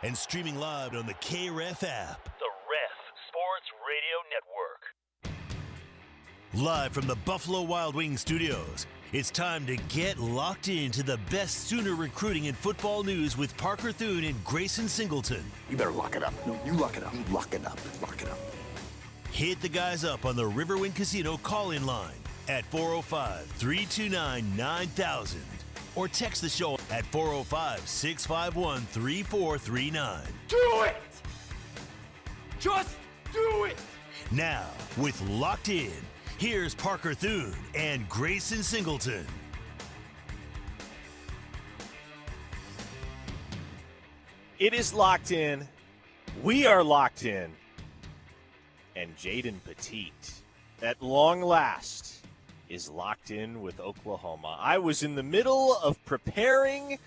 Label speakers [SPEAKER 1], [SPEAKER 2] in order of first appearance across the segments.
[SPEAKER 1] and streaming live on the KREF app.
[SPEAKER 2] The Ref Sports Radio Network.
[SPEAKER 1] Live from the Buffalo Wild Wings studios, it's time to get locked into the best Sooner recruiting and football news with Parker Thune and Grayson Singleton.
[SPEAKER 3] You better lock it up. No, you lock it up. You lock it up. Lock it up.
[SPEAKER 1] Hit the guys up on the Riverwind Casino call-in line at 405-329-9000 or text the show at 405-651-3439.
[SPEAKER 4] Do it! Just do it!
[SPEAKER 1] Now, with Locked In, here's Parker Thune and Grayson Singleton.
[SPEAKER 5] It is locked in. We are locked in. And Jaden Petite, at long last, is locked in with Oklahoma. I was in the middle of preparing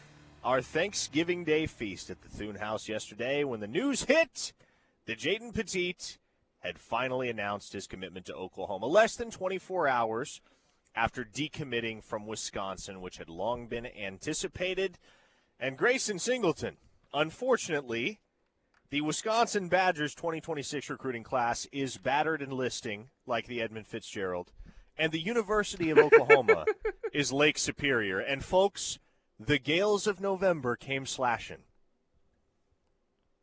[SPEAKER 5] our Thanksgiving Day feast at the Thune house yesterday when the news hit that Jaden Petite had finally announced his commitment to Oklahoma less than 24 hours after decommitting from Wisconsin, which had long been anticipated. And Grayson Singleton, unfortunately, the Wisconsin Badgers 2026 recruiting class is battered and listing like the Edmund Fitzgerald, and the University of Oklahoma is Lake Superior. And, folks, the gales of November came slashing.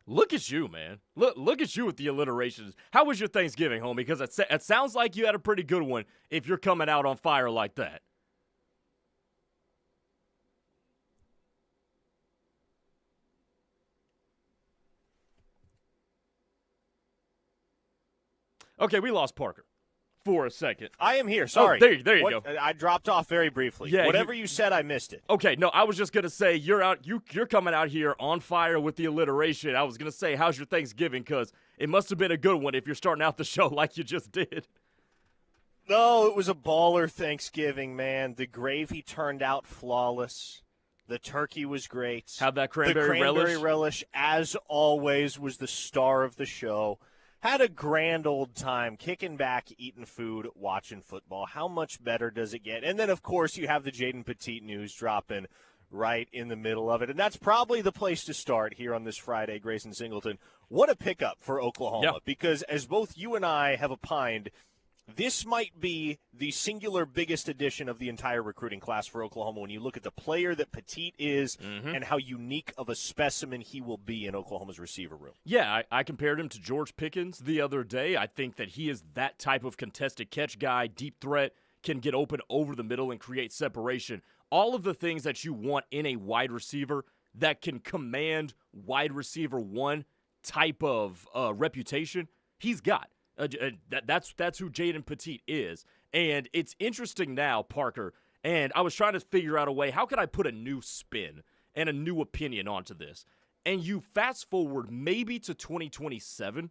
[SPEAKER 4] Look at you, man. Look at you with the alliterations. How was your Thanksgiving, homie? Because it sounds like you had a pretty good one if you're coming out on fire like that. Okay, we lost Parker for a second.
[SPEAKER 5] I am here. Sorry.
[SPEAKER 4] Oh, there you go.
[SPEAKER 5] I dropped off very briefly.
[SPEAKER 4] Yeah,
[SPEAKER 5] whatever you said, I missed it.
[SPEAKER 4] Okay, no, I was just gonna say you're coming out here on fire with the alliteration. I was gonna say, how's your Thanksgiving? Because it must have been a good one if you're starting out the show like you just did.
[SPEAKER 5] No, it was a baller Thanksgiving, man. The gravy turned out flawless. The turkey was great.
[SPEAKER 4] How'd that cranberry
[SPEAKER 5] relish, as always, was the star of the show. Had a grand old time kicking back, eating food, watching football. How much better does it get? And then, of course, you have the Jaden Petite news dropping right in the middle of it. And that's probably the place to start here on this Friday, Grayson Singleton. What a pickup for Oklahoma.
[SPEAKER 4] Yeah.
[SPEAKER 5] Because as both you and I have opined, this might be the singular biggest addition of the entire recruiting class for Oklahoma when you look at the player that Petite is and how unique of a specimen he will be in Oklahoma's receiver room.
[SPEAKER 4] Yeah, I compared him to George Pickens the other day. I think that he is that type of contested catch guy, deep threat, can get open over the middle and create separation. All of the things that you want in a wide receiver that can command wide receiver one type of reputation, he's got. That's who Jaden Petite is. And it's interesting now, Parker, and I was trying to figure out a way, how could I put a new spin and a new opinion onto this? And you fast forward maybe to 2027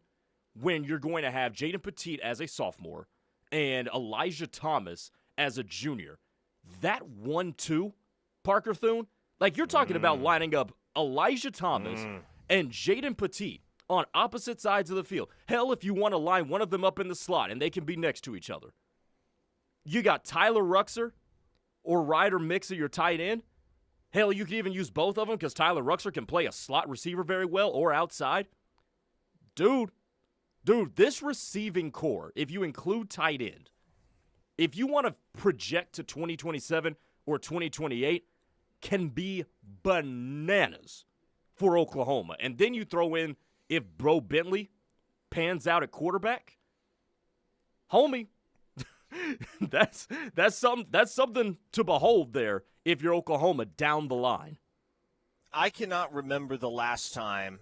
[SPEAKER 4] when you're going to have Jaden Petite as a sophomore and Elijah Thomas as a junior. That 1-2, Parker Thune, like you're talking about lining up Elijah Thomas and Jaden Petite on opposite sides of the field. Hell, if you want to line one of them up in the slot and they can be next to each other. You got Tyler Ruxer or Ryder Mix at your tight end. Hell, you can even use both of them because Tyler Ruxer can play a slot receiver very well or outside. Dude, this receiving core, if you include tight end, if you want to project to 2027 or 2028, can be bananas for Oklahoma. And then you throw in if Bro Bentley pans out at quarterback, homie, that's something to behold there if you're Oklahoma down the line.
[SPEAKER 5] I cannot remember the last time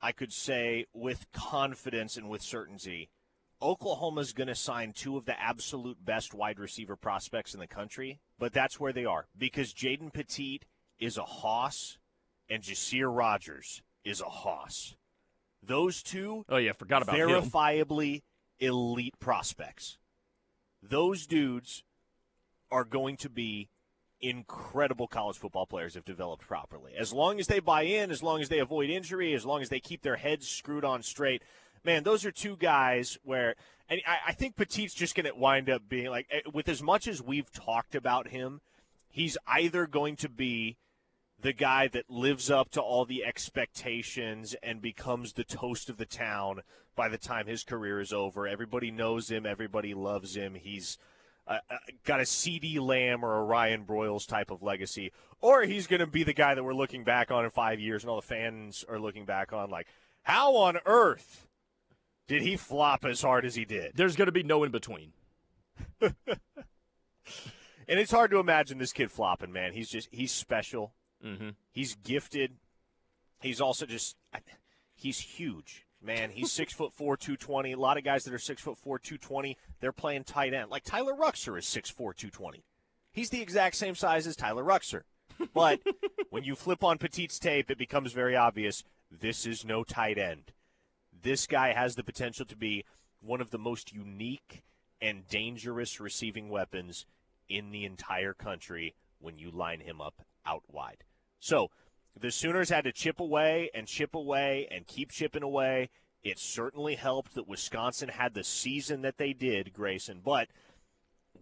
[SPEAKER 5] I could say with confidence and with certainty Oklahoma's going to sign two of the absolute best wide receiver prospects in the country, but that's where they are because Jaden Petite is a hoss and Jasir Rogers is a hoss. Those two
[SPEAKER 4] forgot about
[SPEAKER 5] verifiably elite prospects. Those dudes are going to be incredible college football players if developed properly. As long as they buy in, as long as they avoid injury, as long as they keep their heads screwed on straight. Man, those are two guys where – and I think Petite's just going to wind up being like – with as much as we've talked about him, he's either going to be the guy that lives up to all the expectations and becomes the toast of the town by the time his career is over. Everybody knows him. Everybody loves him. He's got a CeeDee Lamb or a Ryan Broyles type of legacy. Or he's going to be the guy that we're looking back on in 5 years and all the fans are looking back on like, how on earth did he flop as hard as he did?
[SPEAKER 4] There's going to be no in between.
[SPEAKER 5] And it's hard to imagine this kid flopping, man. He's special.
[SPEAKER 4] Mm-hmm.
[SPEAKER 5] He's gifted. He's also he's huge, man. He's 6'4", 220. A lot of guys that are 6'4", 220, they're playing tight end. Like Tyler Ruxer is 6'4", 220. He's the exact same size as Tyler Ruxer. But when you flip on Petite's tape, it becomes very obvious this is no tight end. This guy has the potential to be one of the most unique and dangerous receiving weapons in the entire country when you line him up out wide. So the Sooners had to chip away and keep chipping away. It certainly helped that Wisconsin had the season that they did, Grayson. But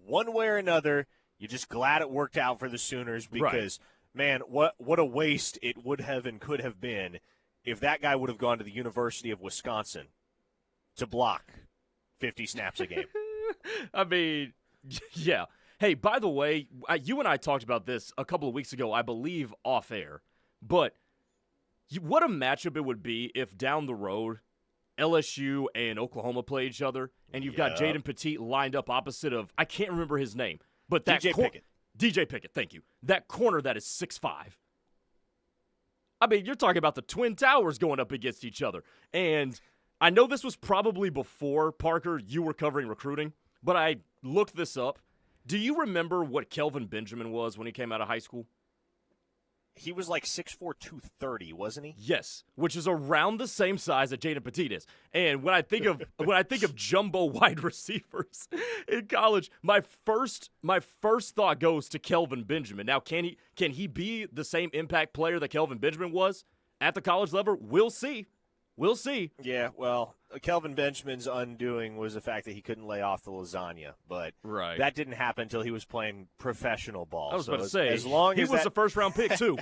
[SPEAKER 5] one way or another, you're just glad it worked out for the Sooners because, man, what a waste it would have and could have been if that guy would have gone to the University of Wisconsin to block 50 snaps a game.
[SPEAKER 4] I mean, yeah. Hey, by the way, you and I talked about this a couple of weeks ago, I believe, off air. But what a matchup it would be if down the road LSU and Oklahoma play each other, and you've got Jaden Petit lined up opposite of, I can't remember his name, but that DJ Pickett, thank you. That corner that is 6'5". I mean, you're talking about the Twin Towers going up against each other. And I know this was probably before, Parker, you were covering recruiting, but I looked this up. Do you remember what Kelvin Benjamin was when he came out of high school?
[SPEAKER 5] He was like 6'4", 230, wasn't he?
[SPEAKER 4] Yes, which is around the same size that Jaden Petite is. And when I think of jumbo wide receivers in college, my first thought goes to Kelvin Benjamin. Now, can he be the same impact player that Kelvin Benjamin was at the college level? We'll see. We'll see.
[SPEAKER 5] Yeah, well, Kelvin Benjamin's undoing was the fact that he couldn't lay off the lasagna, but that didn't happen until he was playing professional ball.
[SPEAKER 4] I was about to say, he was a first-round pick, too.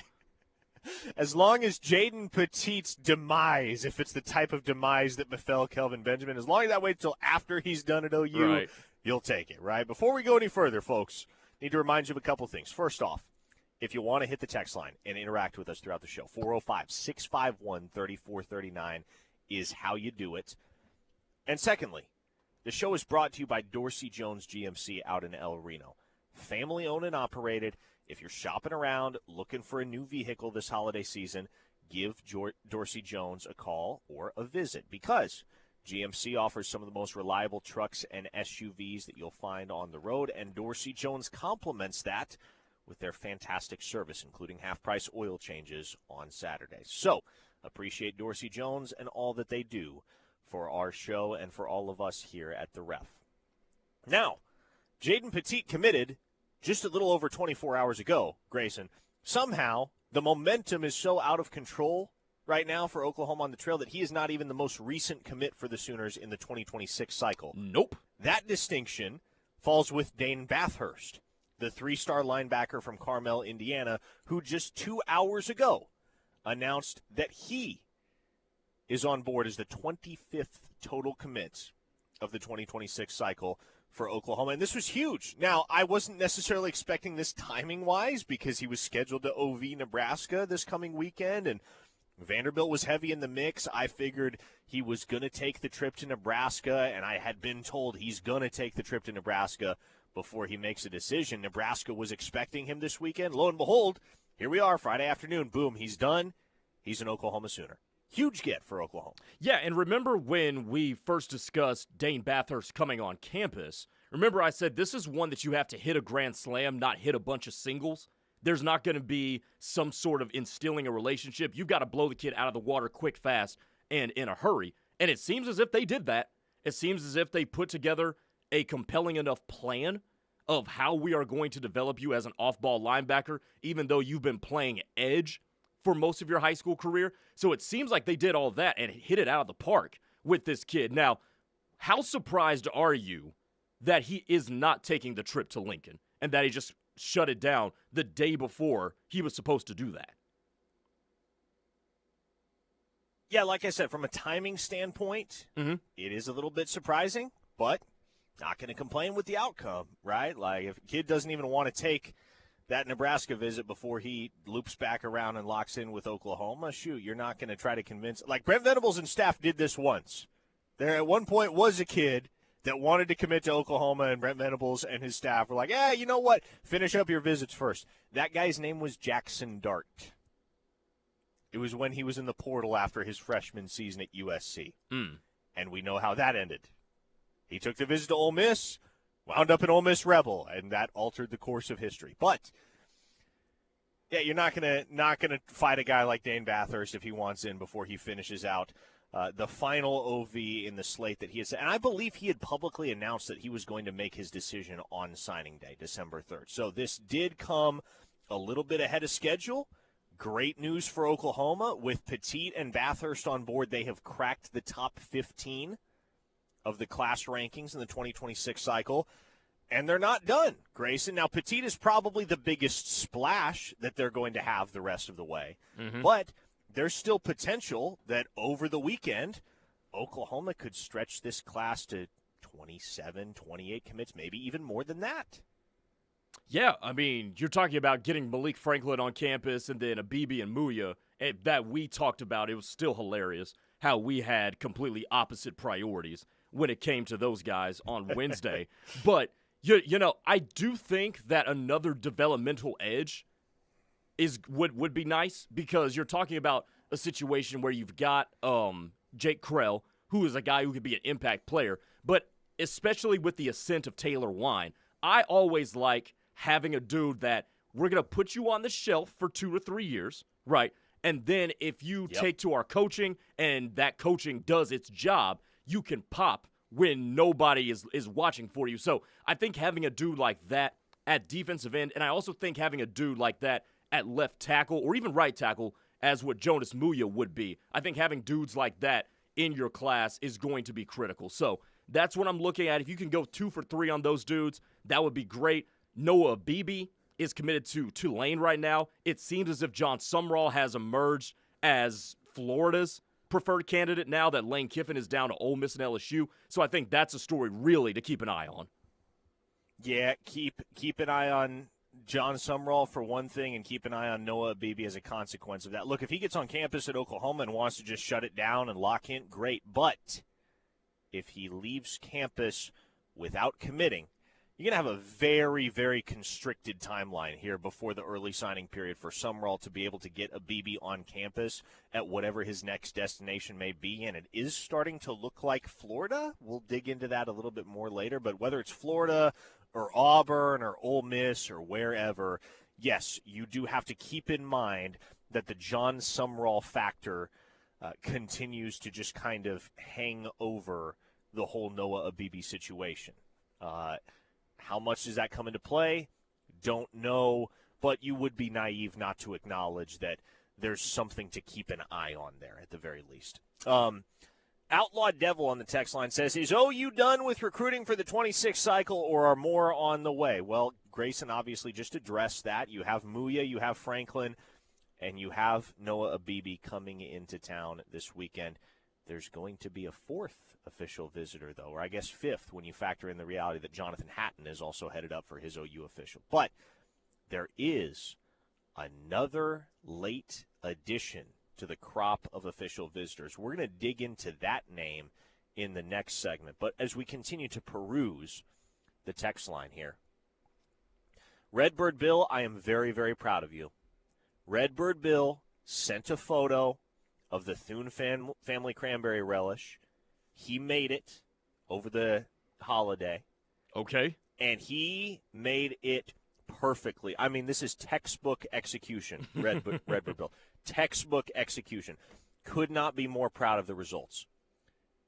[SPEAKER 5] As long as Jaden Petite's demise, if it's the type of demise that befell Kelvin Benjamin, as long as that waits until after he's done at OU, you'll take it, right? Before we go any further, folks, need to remind you of a couple things. First off, if you want to hit the text line and interact with us throughout the show, 405-651-3439 is how you do it. And secondly, the show is brought to you by Dorsey Jones GMC out in El Reno. Family owned and operated. If you're shopping around looking for a new vehicle this holiday season, give Dorsey Jones a call or a visit because GMC offers some of the most reliable trucks and SUVs that you'll find on the road, and Dorsey Jones complements that with their fantastic service, including half-price oil changes on Saturdays. So, appreciate Dorsey Jones and all that they do for our show and for all of us here at The Ref. Now, Jaden Petite committed just a little over 24 hours ago, Grayson. Somehow, the momentum is so out of control right now for Oklahoma on the trail that he is not even the most recent commit for the Sooners in the 2026 cycle.
[SPEAKER 4] Nope.
[SPEAKER 5] That distinction falls with Dane Bathurst, the 3-star linebacker from Carmel, Indiana, who just 2 hours ago announced that he is on board as the 25th total commit of the 2026 cycle for Oklahoma. And this was huge. Now, I wasn't necessarily expecting this timing-wise because he was scheduled to OV Nebraska this coming weekend, and Vanderbilt was heavy in the mix. I figured he was going to take the trip to Nebraska, and I had been told he's going to take the trip to Nebraska before he makes a decision. Nebraska was expecting him this weekend. Lo and behold, here we are, Friday afternoon. Boom, he's done. He's an Oklahoma Sooner. Huge get for Oklahoma.
[SPEAKER 4] Yeah, and remember when we first discussed Dane Bathurst coming on campus, remember I said this is one that you have to hit a grand slam, not hit a bunch of singles. There's not going to be some sort of instilling a relationship. You've got to blow the kid out of the water quick, fast, and in a hurry. And it seems as if they did that. It seems as if they put together a compelling enough plan of how we are going to develop you as an off-ball linebacker, even though you've been playing edge for most of your high school career. So it seems like they did all that and hit it out of the park with this kid. Now, how surprised are you that he is not taking the trip to Lincoln and that he just shut it down the day before he was supposed to do that?
[SPEAKER 5] Yeah, like I said, from a timing standpoint, it is a little bit surprising, but not going to complain with the outcome, right? Like, if a kid doesn't even want to take that Nebraska visit before he loops back around and locks in with Oklahoma, shoot, you're not going to try to convince. Like, Brent Venables and staff did this once. There at one point was a kid that wanted to commit to Oklahoma, and Brent Venables and his staff were like, you know what? Finish up your visits first. That guy's name was Jackson Dart. It was when he was in the portal after his freshman season at USC. And we know how that ended. He took the visit to Ole Miss, wound up an Ole Miss Rebel, and that altered the course of history. But, yeah, you're not gonna fight a guy like Dane Bathurst if he wants in before he finishes out the final OV in the slate that he has. And I believe he had publicly announced that he was going to make his decision on signing day, December 3rd. So this did come a little bit ahead of schedule. Great news for Oklahoma. With Petite and Bathurst on board, they have cracked the top 15 of the class rankings in the 2026 cycle, and they're not done, Grayson. Now, Petite is probably the biggest splash that they're going to have the rest of the way, but there's still potential that over the weekend, Oklahoma could stretch this class to 27, 28 commits, maybe even more than that.
[SPEAKER 4] Yeah, I mean, you're talking about getting Malik Franklin on campus and then Abibi and Muya that we talked about. It was still hilarious how we had completely opposite priorities when it came to those guys on Wednesday. But, you know, I do think that another developmental edge would be nice, because you're talking about a situation where you've got Jake Krell, who is a guy who could be an impact player, but especially with the ascent of Taylor Wine, I always like having a dude that we're going to put you on the shelf for 2 or 3 years, right? And then if you take to our coaching and that coaching does its job, you can pop when nobody is watching for you. So I think having a dude like that at defensive end, and I also think having a dude like that at left tackle or even right tackle, as what Jonas Muya would be, I think having dudes like that in your class is going to be critical. So that's what I'm looking at. If you can go 2 for 3 on those dudes, that would be great. Noah Abibi is committed to Tulane right now. It seems as if John Sumrall has emerged as Florida's preferred candidate now that Lane Kiffin is down to Ole Miss and LSU. So I think that's a story really to keep an eye on.
[SPEAKER 5] Yeah, keep an eye on John Sumrall for one thing, and keep an eye on Noah Abibi as a consequence of that. Look, if he gets on campus at Oklahoma and wants to just shut it down and lock in, great. But if he leaves campus without committing, you're going to have a very, very constricted timeline here before the early signing period for Sumrall to be able to get Abibi on campus at whatever his next destination may be. And it is starting to look like Florida. We'll dig into that a little bit more later. But whether it's Florida or Auburn or Ole Miss or wherever, yes, you do have to keep in mind that the John Sumrall factor continues to just kind of hang over the whole Noah Abibi situation. How much does that come into play? Don't know, but you would be naive not to acknowledge that there's something to keep an eye on there at the very least. Outlaw Devil on the text line says, is OU done with recruiting for the 26th cycle, or are more on the way? Well, Grayson obviously just addressed that. You have Muya, you have Franklin, and you have Noah Abibi coming into town this weekend. There's going to be a 4th official visitor, though, or I guess 5th when you factor in the reality that Jonathan Hatton is also headed up for his OU official. But there is another late addition to the crop of official visitors. We're going to dig into that name in the next segment. But as we continue to peruse the text line here, Redbird Bill, I am very, very proud of you. Redbird Bill sent a photo of the Thune family cranberry relish. He made it over the holiday.
[SPEAKER 4] Okay.
[SPEAKER 5] And he made it perfectly. I mean, this is textbook execution, Redbird Bill. Textbook execution. Could not be more proud of the results.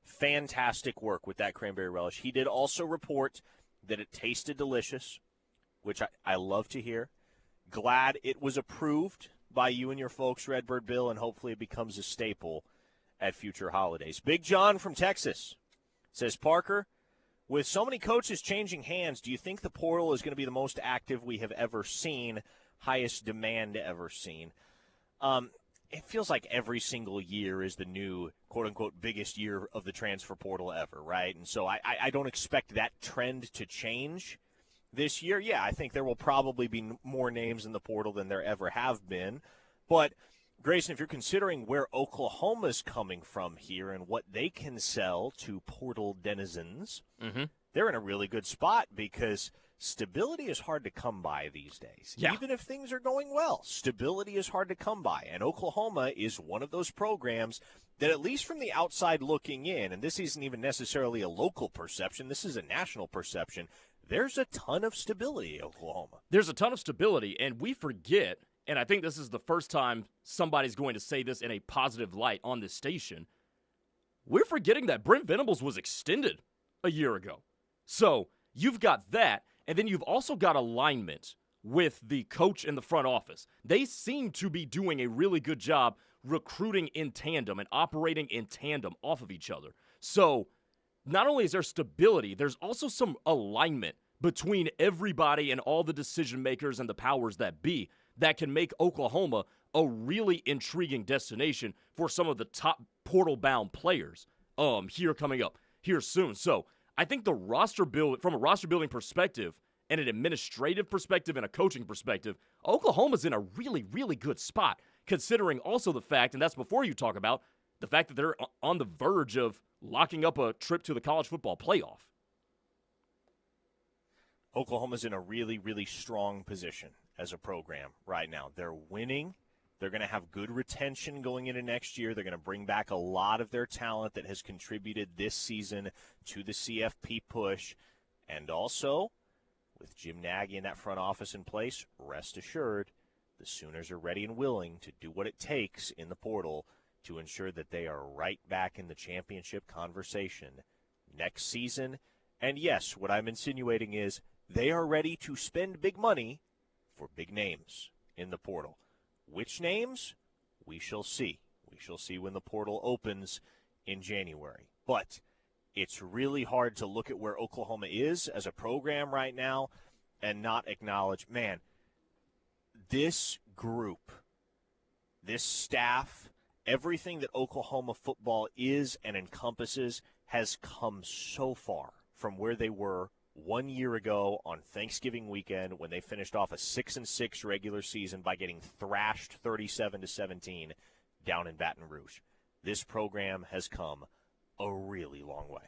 [SPEAKER 5] Fantastic work with that cranberry relish. He did also report that it tasted delicious, which I love to hear. Glad it was approved by you and your folks, Redbird Bill, and hopefully it becomes a staple at future holidays. Big John from Texas says, Parker, with so many coaches changing hands, do you think the portal is going to be the most active we have ever seen, highest demand ever seen? it feels like every single year is the new quote-unquote biggest year of the transfer portal ever, right? And so I don't expect that trend to change this year. Yeah, I think there will probably be more names in the portal than there ever have been. But, Grayson, if you're considering where Oklahoma's coming from here and what they can sell to portal denizens, they're in a really good spot because stability is hard to come by these days.
[SPEAKER 4] Yeah.
[SPEAKER 5] Even if things are going well, stability is hard to come by. And Oklahoma is one of those programs that, at least from the outside looking in, and this isn't even necessarily a local perception, this is a national perception, there's a ton of stability at Oklahoma.
[SPEAKER 4] There's a ton of stability, and we forget, and I think this is the first time somebody's going to say this in a positive light on this station, we're forgetting that Brent Venables was extended a year ago. So you've got that, and then you've also got alignment with the coach and the front office. They seem to be doing a really good job recruiting in tandem and operating in tandem off of each other. So not only is there stability, there's also some alignment between everybody and all the decision makers and the powers that be that can make Oklahoma a really intriguing destination for some of the top portal-bound players here coming up here soon. So I think the roster build, from a roster building perspective and an administrative perspective and a coaching perspective, Oklahoma's in a really, really good spot, considering also the fact, and that's before you talk about, the fact that they're on the verge of locking up a trip to the college football playoff.
[SPEAKER 5] Oklahoma's in a really, really strong position as a program right now. They're winning. They're going to have good retention going into next year. They're going to bring back a lot of their talent that has contributed this season to the CFP push. And also, with Jim Nagy in that front office in place, rest assured, the Sooners are ready and willing to do what it takes in the portal to ensure that they are right back in the championship conversation next season. And yes, what I'm insinuating is they are ready to spend big money for big names in the portal. Which names? We shall see. We shall see when the portal opens in January. But it's really hard to look at where Oklahoma is as a program right now and not acknowledge, man, this group, this staff, everything that Oklahoma football is and encompasses has come so far from where they were 1 year ago on Thanksgiving weekend when they finished off a 6-6 regular season by getting thrashed 37-17 down in Baton Rouge. This program has come a really long way.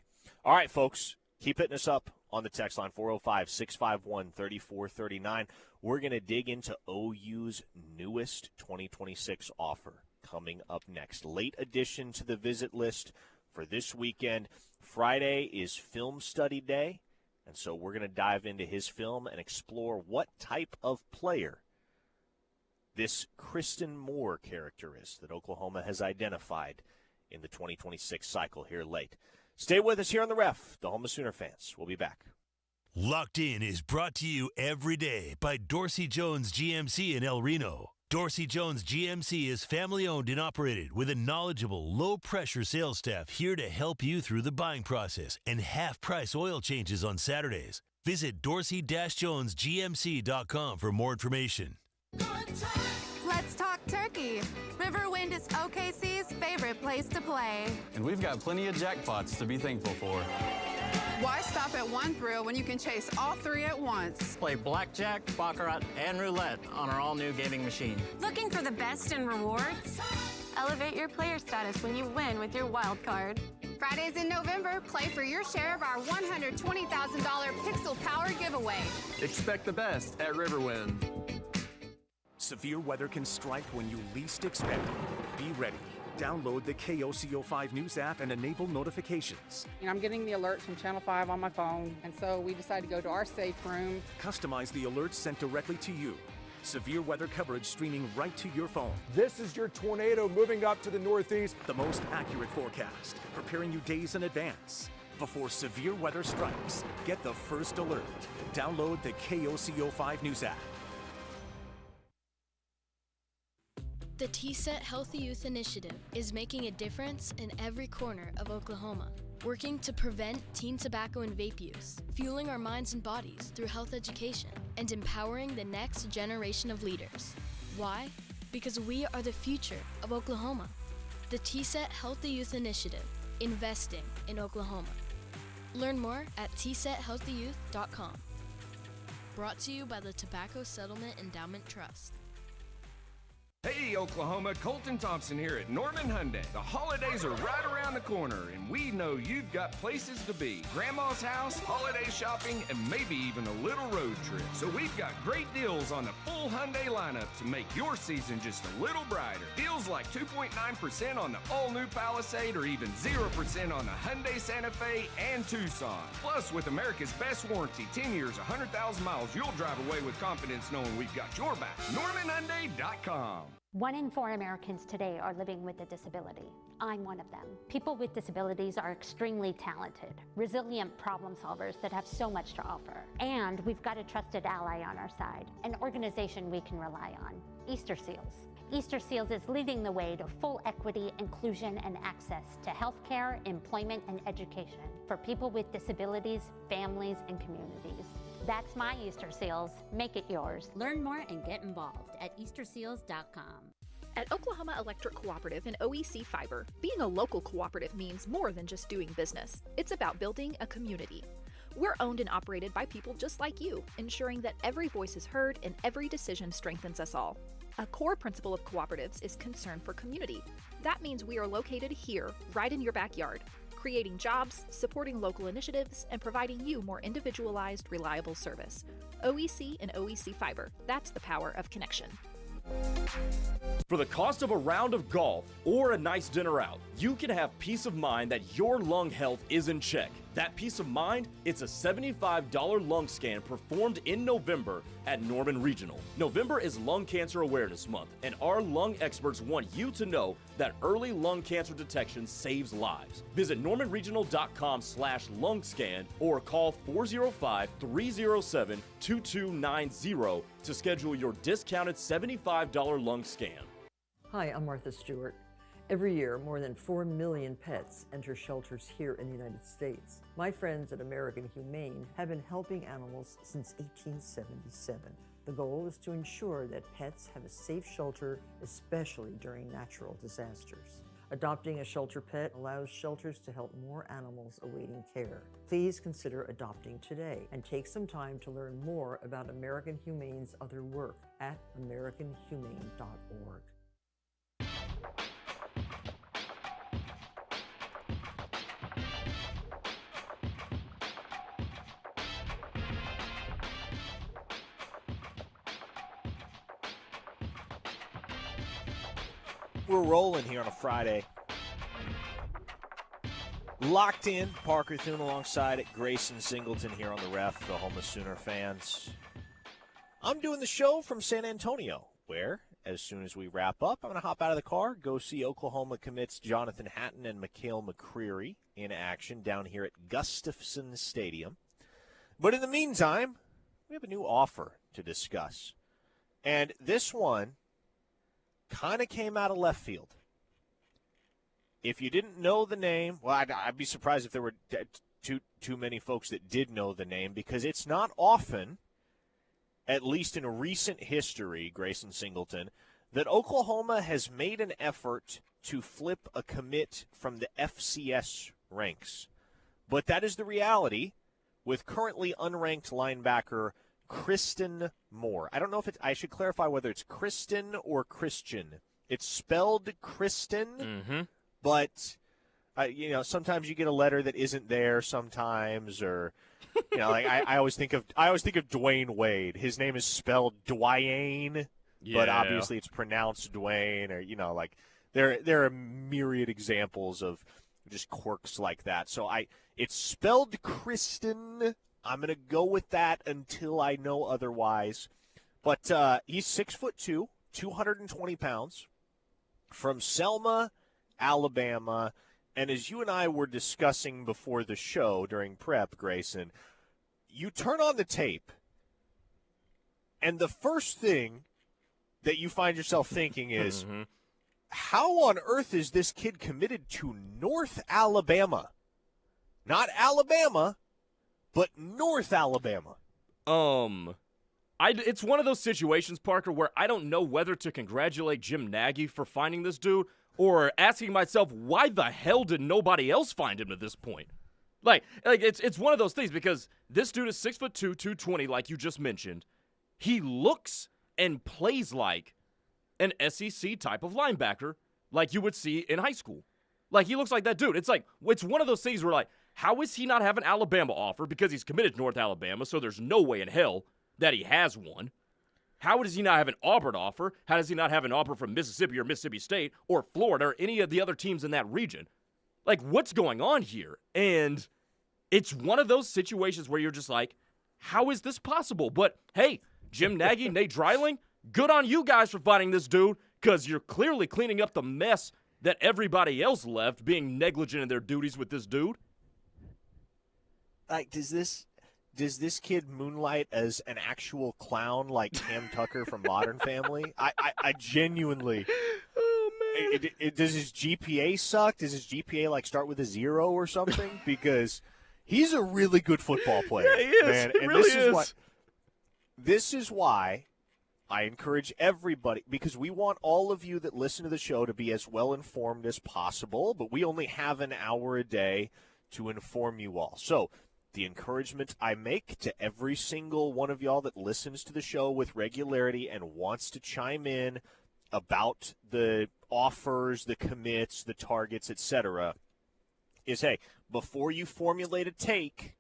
[SPEAKER 5] All right, folks, keep hitting us up on the text line, 405-651-3439. We're going to dig into OU's newest 2026 offer coming up next. Late addition to the visit list for this weekend. Friday is film study day. And so we're going to dive into his film and explore what type of player this Kristen Moore character is that Oklahoma has identified in the 2026 cycle here late. Stay with us here on The Ref, the home of Sooner fans. We'll be back.
[SPEAKER 1] Locked In is brought to you every day by Dorsey Jones GMC in El Reno. Dorsey Jones GMC is family-owned and operated with a knowledgeable, low-pressure sales staff here to help you through the buying process and half-price oil changes on Saturdays. Visit dorsey-jonesgmc.com for more information.
[SPEAKER 6] Let's talk turkey. Riverwind is OKC's favorite place to play.
[SPEAKER 7] And we've got plenty of jackpots to be thankful for.
[SPEAKER 8] Why stop at one thrill when you can chase all three at once?
[SPEAKER 9] Play blackjack, baccarat, and roulette on our all-new gaming machine.
[SPEAKER 6] Looking for the best in rewards? Elevate your player status when you win with your wild card. Fridays in November, play for your share of our $120,000 Pixel Power giveaway.
[SPEAKER 7] Expect the best at Riverwind.
[SPEAKER 10] Severe weather can strike when you least expect it. Be ready. Download the KOCO5 News app and enable notifications.
[SPEAKER 8] I'm getting the alerts from Channel 5 on my phone, and so we decided to go to our safe room.
[SPEAKER 10] Customize the alerts sent directly to you. Severe weather coverage streaming right to your phone.
[SPEAKER 11] This is your tornado moving up to the northeast.
[SPEAKER 10] The most accurate forecast, preparing you days in advance. Before severe weather strikes, get the first alert. Download the KOCO5 News app.
[SPEAKER 12] The TSET Healthy Youth Initiative is making a difference in every corner of Oklahoma, working to prevent teen tobacco and vape use, fueling our minds and bodies through health education, and empowering the next generation of leaders. Why? because we are the future of Oklahoma. The TSET Healthy Youth Initiative, investing in Oklahoma. Learn more at tsethealthyyouth.com. Brought to you by the Tobacco Settlement Endowment Trust.
[SPEAKER 13] Hey Oklahoma, Colton Thompson here at Norman Hyundai. The holidays are right around the corner and we know you've got places to be. Grandma's house, holiday shopping, and maybe even a little road trip. So we've got great deals on the full Hyundai lineup to make your season just a little brighter. Deals like 2.9% on the all-new Palisade or even 0% on the Hyundai Santa Fe and Tucson. Plus, with America's best warranty, 10 years, 100,000 miles, you'll drive away with confidence knowing we've got your back. NormanHyundai.com.
[SPEAKER 14] 1 in 4 Americans today are living with a disability. I'm one of them. People with disabilities are extremely talented, resilient problem solvers that have so much to offer. And we've got a trusted ally on our side, an organization we can rely on, Easter Seals. Easter Seals is leading the way to full equity, inclusion, and access to healthcare, employment, and education for people with disabilities, families, and communities. That's my Easter Seals. Make it yours.
[SPEAKER 15] Learn more and get involved at easterseals.com.
[SPEAKER 16] At Oklahoma Electric Cooperative and OEC Fiber, being a local cooperative means more than just doing business. It's about building a community. We're owned and operated by people just like you, ensuring that every voice is heard and every decision strengthens us all. A core principle of cooperatives is concern for community. That means we are located here, right in your backyard, creating jobs, supporting local initiatives, and providing you more individualized, reliable service. OEC and OEC Fiber, that's the power of connection.
[SPEAKER 4] For the cost of a round of golf or a nice dinner out, you can have peace of mind that your lung health is in check. That peace of mind, it's a $75 lung scan performed in November at Norman Regional. November is Lung Cancer Awareness Month, and our lung experts want you to know that early lung cancer detection saves lives. Visit normanregional.com/lungscan or call 405-307-2290 to schedule your discounted $75 lung scan.
[SPEAKER 17] Hi, I'm Martha Stewart. Every year, more than 4 million pets enter shelters here in the United States. My friends at American Humane have been helping animals since 1877. The goal is to ensure that pets have a safe shelter, especially during natural disasters. Adopting a shelter pet allows shelters to help more animals awaiting care. Please consider adopting today and take some time to learn more about American Humane's other work at americanhumane.org.
[SPEAKER 5] We're rolling here on a Friday. Locked in, Parker Thune alongside it, Grayson, Singleton here on the ref, the Oklahoma Sooner fans. I'm doing the show from San Antonio, where, as soon as we wrap up, I'm going to hop out of the car, go see Oklahoma commits Jonathan Hatton and Mikhail McCreary in action down here at Gustafson Stadium. But in the meantime, we have a new offer to discuss. And this one kind of came out of left field. If you didn't know the name, well, I'd be surprised if there were too many folks that did know the name, because it's not often, at least in recent history, Grayson Singleton, that Oklahoma has made an effort to flip a commit from the FCS ranks. But that is the reality with currently unranked linebacker Kristan Moore. I don't know if I should clarify whether it's Kristen or Christian. It's spelled Kristen, but sometimes you get a letter that isn't there. Sometimes, or like I always think of Dwayne Wade. His name is spelled Dwayne, but obviously it's pronounced Dwayne. Or like there are myriad examples of just quirks like that. So it's spelled Kristen. I'm going to go with that until I know otherwise. But he's 6'2", 220 pounds, from Selma, Alabama. And as you and I were discussing before the show during prep, Grayson, you turn on the tape, and the first thing that you find yourself thinking is, how on earth is this kid committed to North Alabama? Not Alabama, but North Alabama.
[SPEAKER 4] It's one of those situations, Parker, where I don't know whether to congratulate Jim Nagy for finding this dude or asking myself, why the hell did nobody else find him to this point? Like it's one of those things because this dude is 6'2", 220, like you just mentioned. He looks and plays like an SEC type of linebacker like you would see in high school. Like, he looks like that dude. It's one of those things where, like, how is he not have an Alabama offer? Because he's committed to North Alabama, so there's no way in hell that he has one. How does he not have an Auburn offer? How does he not have an offer from Mississippi or Mississippi State or Florida or any of the other teams in that region? Like, what's going on here? And it's one of those situations where you're just like, how is this possible? But, hey, Jim Nagy, Nate Dreiling, good on you guys for finding this dude because you're clearly cleaning up the mess that everybody else left being negligent in their duties with this dude.
[SPEAKER 5] Like, does this kid moonlight as an actual clown like Cam Tucker from Modern Family? I genuinely. Oh, man. Does his GPA suck? Does his GPA, like, start with a 0 or something? Because he's a really good football player.
[SPEAKER 4] Yeah, he is.
[SPEAKER 5] Man.
[SPEAKER 4] He really is.
[SPEAKER 5] This is why I encourage everybody, because we want all of you that listen to the show to be as well informed as possible, but we only have an hour a day to inform you all. So the encouragement I make to every single one of y'all that listens to the show with regularity and wants to chime in about the offers, the commits, the targets, etc., is, hey, before you formulate a take,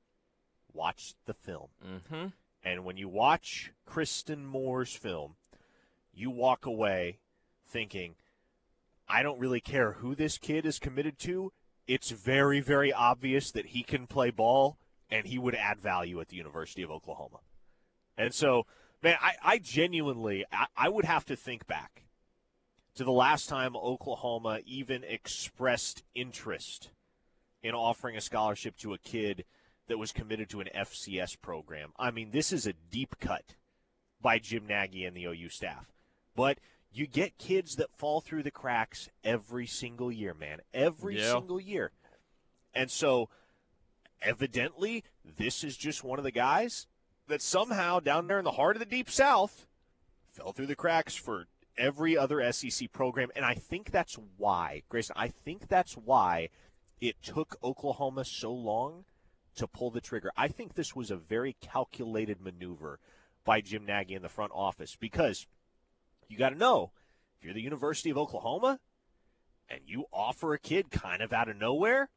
[SPEAKER 5] watch the film.
[SPEAKER 4] Mm-hmm.
[SPEAKER 5] And when you watch Kristen Moore's film, you walk away thinking, I don't really care who this kid is committed to. It's very, very obvious that he can play ball and he would add value at the University of Oklahoma. And so, man, I genuinely, I would have to think back to the last time Oklahoma even expressed interest in offering a scholarship to a kid that was committed to an FCS program. I mean, this is a deep cut by Jim Nagy and the OU staff. But you get kids that fall through the cracks every single year, man. Every single year. And so, evidently, this is just one of the guys that somehow down there in the heart of the Deep South fell through the cracks for every other SEC program. And I think that's why, Grayson, it took Oklahoma so long to pull the trigger. I think this was a very calculated maneuver by Jim Nagy in the front office because you got to know, if you're the University of Oklahoma and you offer a kid kind of out of nowhere,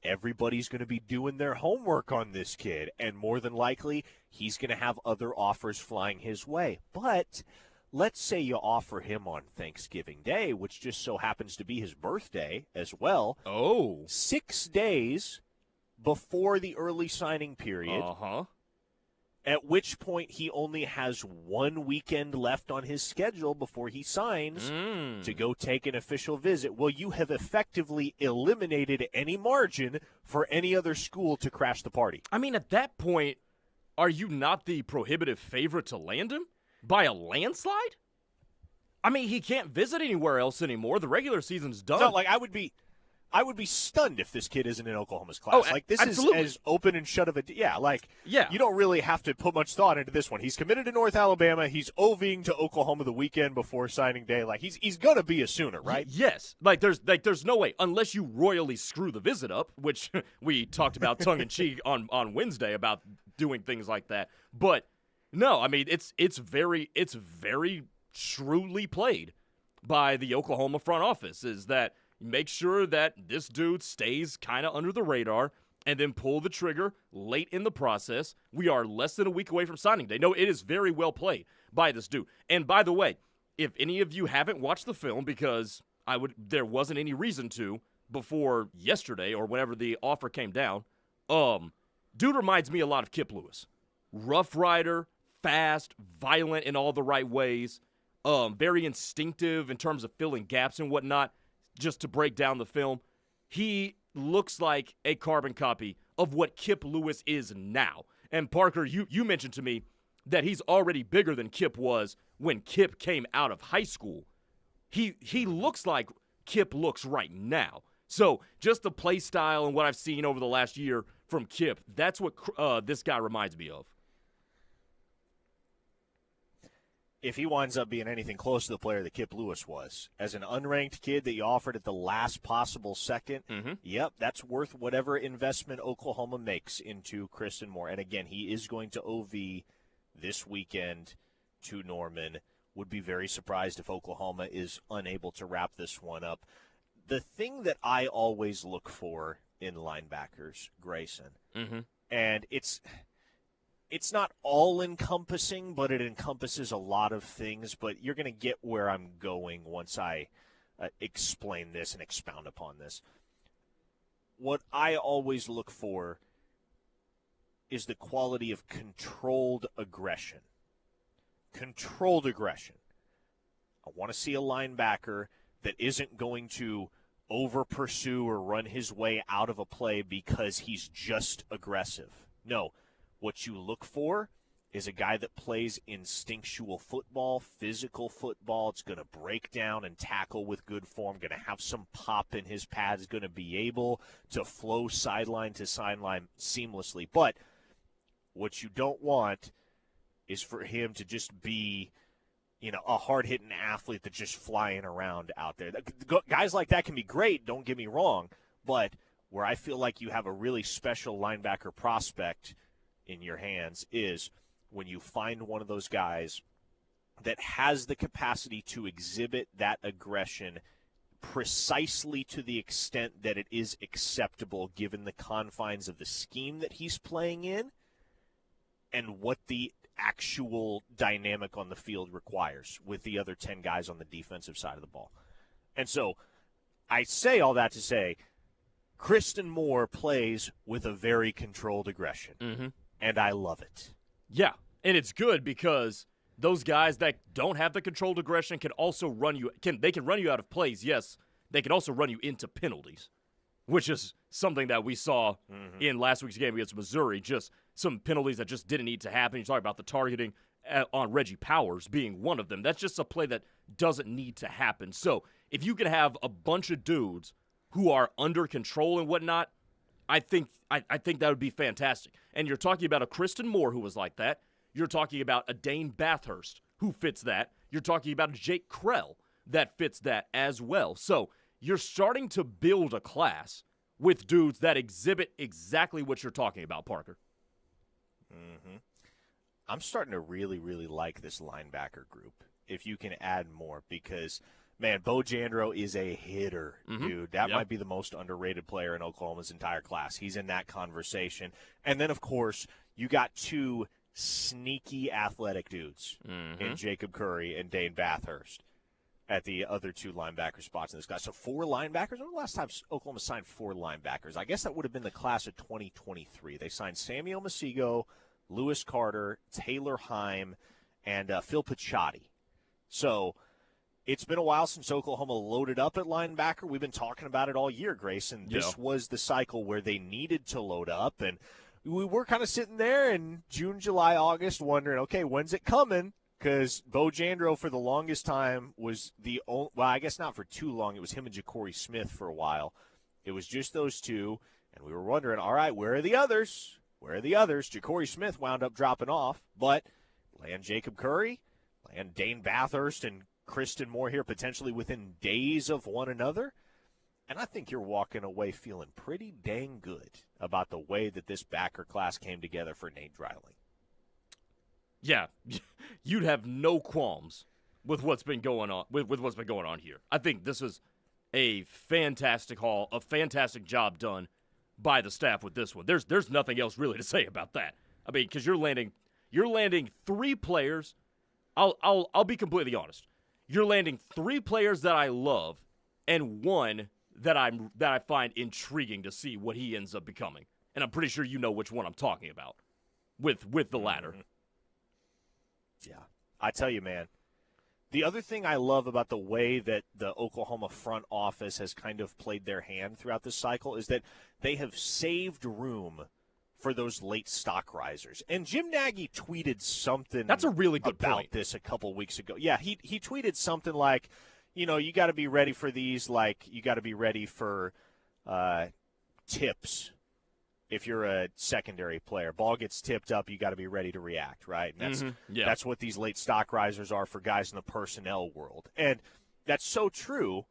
[SPEAKER 5] everybody's going to be doing their homework on this kid, and more than likely he's going to have other offers flying his way. But let's say you offer him on Thanksgiving Day, which just so happens to be his birthday as well.
[SPEAKER 4] Oh.
[SPEAKER 5] 6 days before the early signing period, at which point he only has 1 weekend left on his schedule before he signs to go take an official visit. Well, you have effectively eliminated any margin for any other school to crash the party.
[SPEAKER 4] I mean, at that point, are you not the prohibitive favorite to land him by a landslide? I mean, he can't visit anywhere else anymore. The regular season's done.
[SPEAKER 5] No, like, I would be stunned if this kid isn't in Oklahoma's class.
[SPEAKER 4] Oh,
[SPEAKER 5] like, this
[SPEAKER 4] absolutely.
[SPEAKER 5] is as open and shut of a you don't really have to put much thought into this one. He's committed to North Alabama. He's OVing to Oklahoma the weekend before signing day. Like, he's gonna be a Sooner, right?
[SPEAKER 4] Yes. There's no way, unless you royally screw the visit up, which we talked about tongue in cheek on Wednesday about doing things like that. But no, I mean, it's very shrewdly played by the Oklahoma front office, is that make sure that this dude stays kind of under the radar and then pull the trigger late in the process. We are less than a week away from signing day. No, it is very well played by this dude. And by the way, if any of you haven't watched the film, because there wasn't any reason to before yesterday or whenever the offer came down, dude reminds me a lot of Kip Lewis. Rough rider, fast, violent in all the right ways, very instinctive in terms of filling gaps and whatnot. Just to break down the film, he looks like a carbon copy of what Kip Lewis is now. And Parker, you mentioned to me that he's already bigger than Kip was when Kip came out of high school. He looks like Kip looks right now. So just the play style and what I've seen over the last year from Kip, that's what this guy reminds me of.
[SPEAKER 5] if he winds up being anything close to the player that Kip Lewis was, as an unranked kid that you offered at the last possible second, yep, that's worth whatever investment Oklahoma makes into Kristen Moore. And again, he is going to OV this weekend to Norman. Would be very surprised if Oklahoma is unable to wrap this one up. The thing that I always look for in linebackers, Grayson, and it's not all-encompassing, but it encompasses a lot of things. But you're going to get where I'm going once I explain this and expound upon this. What I always look for is the quality of controlled aggression. Controlled aggression. I want to see a linebacker that isn't going to over-pursue or run his way out of a play because he's just aggressive. No. What you look for is a guy that plays instinctual football, physical football. It's going to break down and tackle with good form, going to have some pop in his pads, going to be able to flow sideline to sideline seamlessly. But what you don't want is for him to just be, a hard-hitting athlete that's just flying around out there. Guys like that can be great, don't get me wrong, but where I feel like you have a really special linebacker prospect in your hands is when you find one of those guys that has the capacity to exhibit that aggression precisely to the extent that it is acceptable given the confines of the scheme that he's playing in and what the actual dynamic on the field requires with the other 10 guys on the defensive side of the ball. And so I say all that to say Kristen Moore plays with a very controlled aggression, and I love it.
[SPEAKER 4] Yeah, and it's good because those guys that don't have the controlled aggression can also run you – they can run you out of plays, yes. They can also run you into penalties, which is something that we saw in last week's game against Missouri, just some penalties that just didn't need to happen. You talk about the targeting on Reggie Powers being one of them. That's just a play that doesn't need to happen. So if you can have a bunch of dudes who are under control and whatnot, I think that would be fantastic. And you're talking about a Kristen Moore who was like that. You're talking about a Dane Bathurst who fits that. You're talking about a Jake Krell that fits that as well. So you're starting to build a class with dudes that exhibit exactly what you're talking about, Parker.
[SPEAKER 5] I'm starting to really, really like this linebacker group, if you can add more, because, man, Bo Jandro is a hitter, dude. That might be the most underrated player in Oklahoma's entire class. He's in that conversation. And then, of course, you got two sneaky athletic dudes in Jacob Curry and Dane Bathurst at the other two linebacker spots in this class. So 4 linebackers. When was the last time Oklahoma signed 4 linebackers? I guess that would have been the class of 2023. They signed Samuel Masigo, Lewis Carter, Taylor Heim, and Phil Picciotti. So it's been a while since Oklahoma loaded up at linebacker. We've been talking about it all year, Grayson. This was the cycle where they needed to load up, and we were kind of sitting there in June, July, August wondering, okay, when's it coming? Because Bo Jandro for the longest time was the only – well, I guess not for too long. It was him and Ja'Cory Smith for a while. It was just those two, and we were wondering, all right, where are the others? Where are the others? Ja'Cory Smith wound up dropping off, but land Jacob Curry, land Dane Bathurst, and Kristen Moore here potentially within days of one another. And I think you're walking away feeling pretty dang good about the way that this backer class came together for Nate Dreiling.
[SPEAKER 4] Yeah, you'd have no qualms with what's been going on with what's been going on here. I think this is a fantastic haul, a fantastic job done by the staff with this one. There's nothing else really to say about that. I mean, because you're landing 3 players. I'll be completely honest. You're landing 3 players that I love, and one that I find intriguing to see what he ends up becoming. And I'm pretty sure you know which one I'm talking about with the latter.
[SPEAKER 5] Yeah. I tell you, man, the other thing I love about the way that the Oklahoma front office has kind of played their hand throughout this cycle is that they have saved room for those late stock risers. And Jim Nagy tweeted something
[SPEAKER 4] That's a really good
[SPEAKER 5] about
[SPEAKER 4] point.
[SPEAKER 5] this a couple weeks ago. Yeah, he tweeted something like, you got to be ready for these, like you got to be ready for tips if you're a secondary player. Ball gets tipped up, you got to be ready to react, right? And that's what these late stock risers are for guys in the personnel world. And that's so true,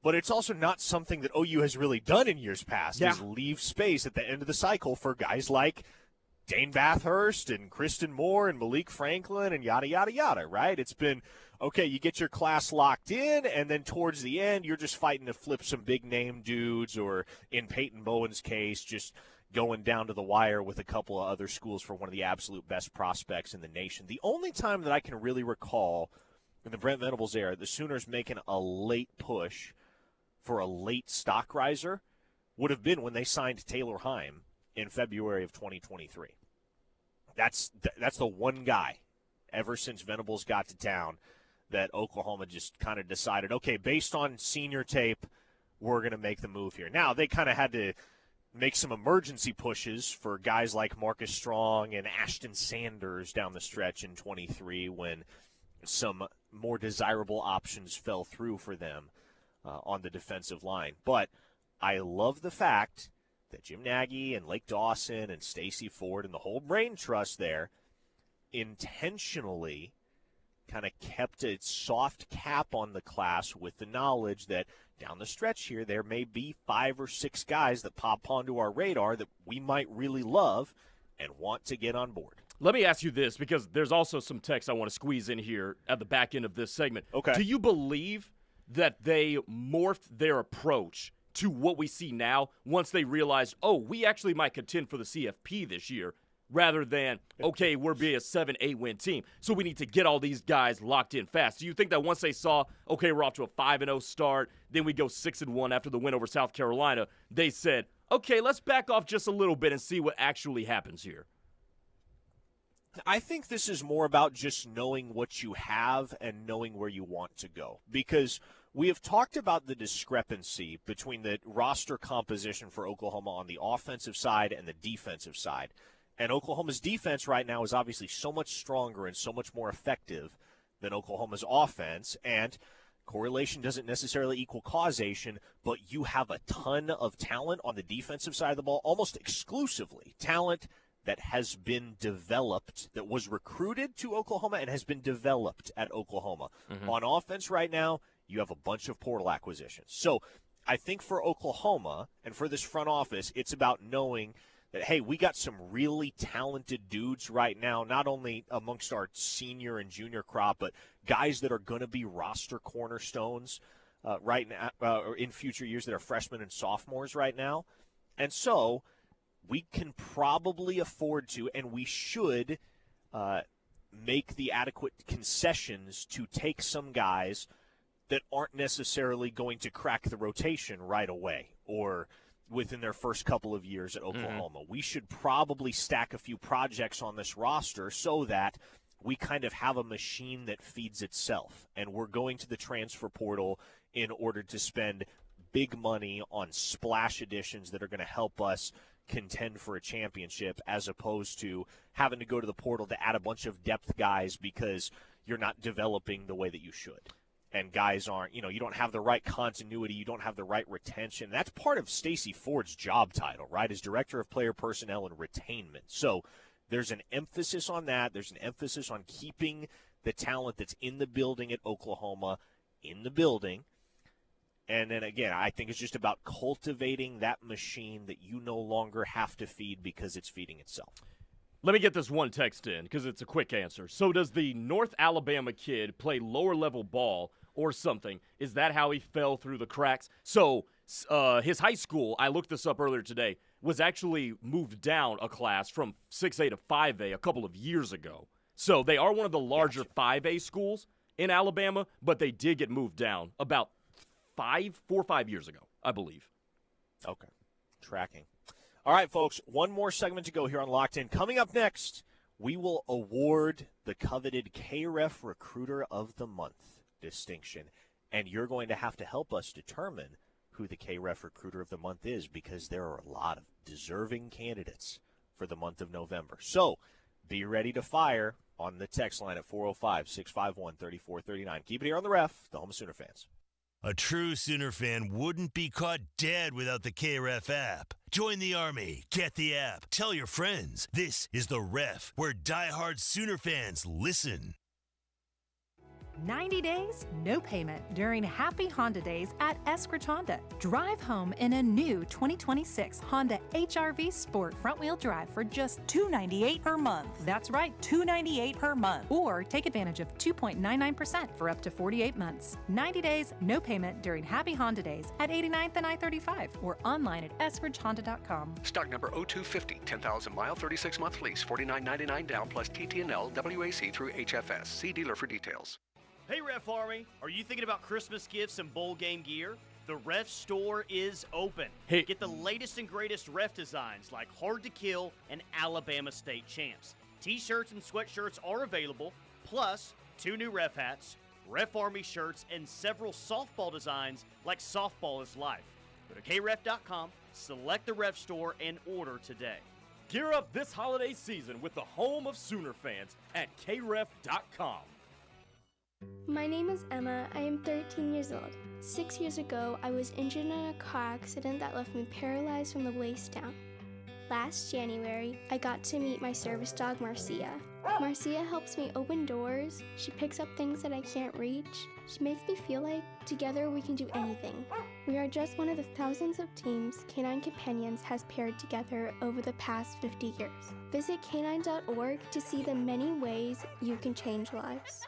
[SPEAKER 5] but it's also not something that OU has really done in years past, is leave space at the end of the cycle for guys like Dane Bathurst and Kristen Moore and Malik Franklin and yada, yada, yada, right? It's been, okay, you get your class locked in, and then towards the end, you're just fighting to flip some big-name dudes, or in Peyton Bowen's case, just going down to the wire with a couple of other schools for one of the absolute best prospects in the nation. The only time that I can really recall in the Brent Venables era, the Sooners making a late push for a late stock riser would have been when they signed Taylor Heim in February of 2023. That's the one guy ever since Venables got to town that Oklahoma just kind of decided, okay, based on senior tape, we're going to make the move here. Now, they kind of had to make some emergency pushes for guys like Marcus Strong and Ashton Sanders down the stretch in 23 when some more desirable options fell through for them on the defensive line. But I love the fact that Jim Nagy and Lake Dawson and Stacey Ford and the whole brain trust there intentionally kind of kept a soft cap on the class with the knowledge that down the stretch here there may be 5 or 6 guys that pop onto our radar that we might really love and want to get on board.
[SPEAKER 4] Let me ask you this, because there's also some text I want to squeeze in here at the back end of this segment.
[SPEAKER 5] Okay.
[SPEAKER 4] Do you believe that they morphed their approach to what we see now once they realized, oh, we actually might contend for the CFP this year, rather than, okay, we're being a 7-8 win team, so we need to get all these guys locked in fast? Do you think that once they saw, okay, we're off to a 5-0 start, then we go 6-1 after the win over South Carolina, they said, okay, let's back off just a little bit and see what actually happens here?
[SPEAKER 5] I think this is more about just knowing what you have and knowing where you want to go, because we have talked about the discrepancy between the roster composition for Oklahoma on the offensive side and the defensive side. And Oklahoma's defense right now is obviously so much stronger and so much more effective than Oklahoma's offense. And correlation doesn't necessarily equal causation, but you have a ton of talent on the defensive side of the ball, almost exclusively talent that has been developed, that was recruited to Oklahoma and has been developed at Oklahoma. On offense right now, you have a bunch of portal acquisitions. So I think for Oklahoma and for this front office, it's about knowing that, hey, we got some really talented dudes right now, not only amongst our senior and junior crop, but guys that are going to be roster cornerstones right now, or in future years, that are freshmen and sophomores right now. And so we can probably afford to, and we should make the adequate concessions to take some guys that aren't necessarily going to crack the rotation right away or within their first couple of years at Oklahoma. We should probably stack a few projects on this roster so that we kind of have a machine that feeds itself, and we're going to the transfer portal in order to spend big money on splash additions that are going to help us contend for a championship, as opposed to having to go to the portal to add a bunch of depth guys because you're not developing the way that you should. And guys aren't, you don't have the right continuity, you don't have the right retention. That's part of Stacey Ford's job title, right, as Director of Player Personnel and Retainment. So there's an emphasis on that. There's an emphasis on keeping the talent that's in the building at Oklahoma in the building. And then, again, I think it's just about cultivating that machine that you no longer have to feed because it's feeding itself.
[SPEAKER 4] Let me get this one text in because it's a quick answer. So does the North Alabama kid play lower-level ball or something? Is that how he fell through the cracks? So his high school, I looked this up earlier today, was actually moved down a class from 6A to 5A a couple of years ago. So they are one of the larger 5A schools in Alabama, but they did get moved down about 4 or 5 years ago, I believe.
[SPEAKER 5] Okay. Tracking. All right, folks, one more segment to go here on Locked In. Coming up next, we will award the coveted KREF Recruiter of the Month distinction, and you're going to have to help us determine who the KREF Recruiter of the Month is, because there are a lot of deserving candidates for the month of November. So be ready to fire on the text line at 405-651-3439. Keep it here on the Ref, the home of Sooner fans.
[SPEAKER 1] A true Sooner fan wouldn't be caught dead without the KREF app. Join the Army. Get the app. Tell your friends. This is The Ref, where diehard Sooner fans listen.
[SPEAKER 18] 90 days, no payment during Happy Honda Days at Eskridge Honda. Drive home in a new 2026 Honda HR-V Sport front-wheel drive for just $298 per month. That's right, $298 per month. Or take advantage of 2.99% for up to 48 months. 90 days, no payment during Happy Honda Days at 89th and I-35 or online at eskridgehonda.com.
[SPEAKER 19] Stock number 0250, 10,000 mile, 36-month lease, $49.99 down plus TTNL, WAC through HFS. See dealer for details.
[SPEAKER 20] Hey Ref Army, are you thinking about Christmas gifts and bowl game gear? The Ref store is open.
[SPEAKER 4] Hey.
[SPEAKER 20] Get the latest and greatest Ref designs like Hard to Kill and Alabama State Champs. T-shirts and sweatshirts are available, plus 2 new Ref hats, Ref Army shirts, and several softball designs like Softball is Life. Go to kref.com, select the Ref store, and order today.
[SPEAKER 4] Gear up this holiday season with the home of Sooner fans at kref.com.
[SPEAKER 21] My name is Emma. I am 13 years old. 6 years ago, I was injured in a car accident that left me paralyzed from the waist down. Last January, I got to meet my service dog, Marcia. Marcia helps me open doors. She picks up things that I can't reach. She makes me feel like together we can do anything. We are just one of the thousands of teams Canine Companions has paired together over the past 50 years. Visit canine.org to see the many ways you can change lives.